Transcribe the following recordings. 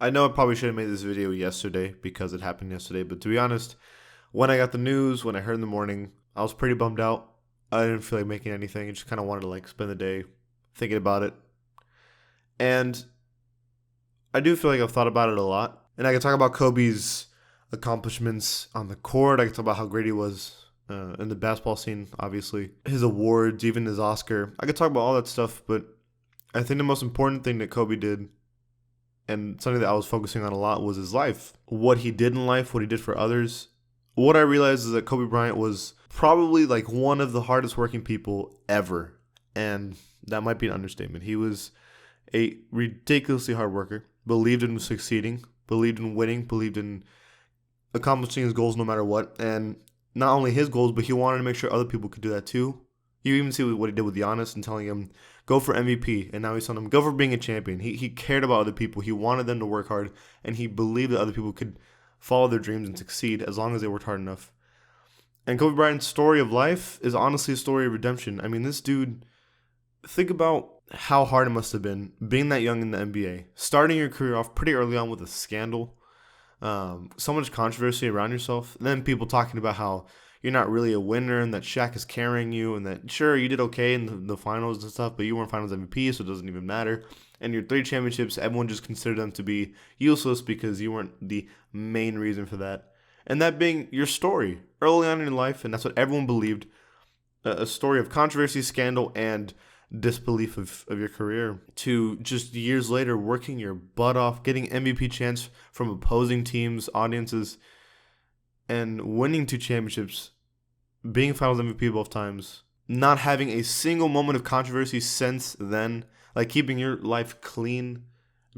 I know I probably should have made this video yesterday because it happened yesterday, but to be honest, when I got the news, when I heard in the morning, I was pretty bummed out. I didn't feel like making anything. I just kind of wanted to like spend the day thinking about it. And I do feel like I've thought about it a lot. And I can talk about Kobe's accomplishments on the court. I can talk about how great he was in the basketball scene, obviously. His awards, even his Oscar. I could talk about all that stuff, but I think the most important thing that Kobe did and something that I was focusing on a lot was his life. What he did in life, what he did for others. What I realized is that Kobe Bryant was probably like one of the hardest working people ever. And that might be an understatement. He was a ridiculously hard worker, believed in succeeding, believed in winning, believed in accomplishing his goals no matter what. And not only his goals, but he wanted to make sure other people could do that too. You even see what he did with Giannis and telling him, go for MVP. And now he's telling him, go for being a champion. He cared about other people. He wanted them to work hard. And he believed that other people could follow their dreams and succeed as long as they worked hard enough. And Kobe Bryant's story of life is honestly a story of redemption. I mean, this dude, think about how hard it must have been being that young in the NBA, starting your career off pretty early on with a scandal, so much controversy around yourself, and then people talking about how you're not really a winner and that Shaq is carrying you and that, sure, you did okay in the finals and stuff, but you weren't finals MVP, so it doesn't even matter. And your 3 championships, everyone just considered them to be useless because you weren't the main reason for that. And that being your story early on in your life, and that's what everyone believed, a story of controversy, scandal, and disbelief of your career, to just years later working your butt off, getting MVP chants from opposing teams, audiences, and winning 2 championships, being finals MVP both times, not having a single moment of controversy since then, like keeping your life clean,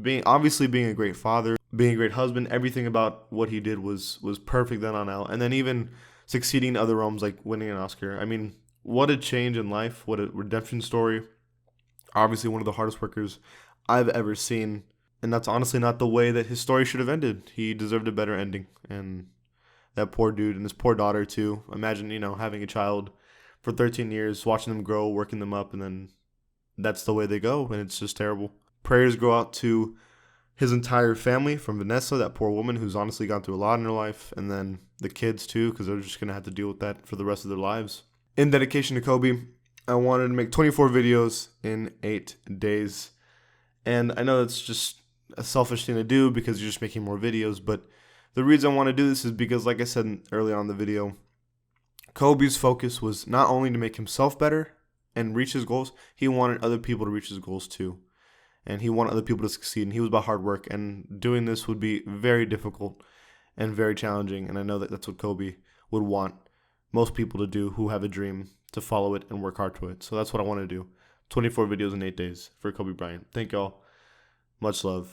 being a great father, being a great husband, everything about what he did was perfect then on out. And then even succeeding in other realms like winning an Oscar. I mean, what a change in life, what a redemption story. Obviously one of the hardest workers I've ever seen. And that's honestly not the way that his story should have ended. He deserved a better ending. And that poor dude and his poor daughter too. Imagine, having a child for 13 years, watching them grow, working them up, and then that's the way they go, and it's just terrible. Prayers go out to his entire family, from Vanessa, that poor woman who's honestly gone through a lot in her life, and then the kids too, because they're just going to have to deal with that for the rest of their lives. In dedication to Kobe, I wanted to make 24 videos in 8 days. And I know that's just a selfish thing to do because you're just making more videos, but the reason I want to do this is because, like I said early on in the video, Kobe's focus was not only to make himself better and reach his goals, he wanted other people to reach his goals too. And he wanted other people to succeed, and he was about hard work, and doing this would be very difficult and very challenging, and I know that that's what Kobe would want most people to do who have a dream, to follow it and work hard to it. So that's what I want to do. 24 videos in 8 days for Kobe Bryant. Thank y'all. Much love.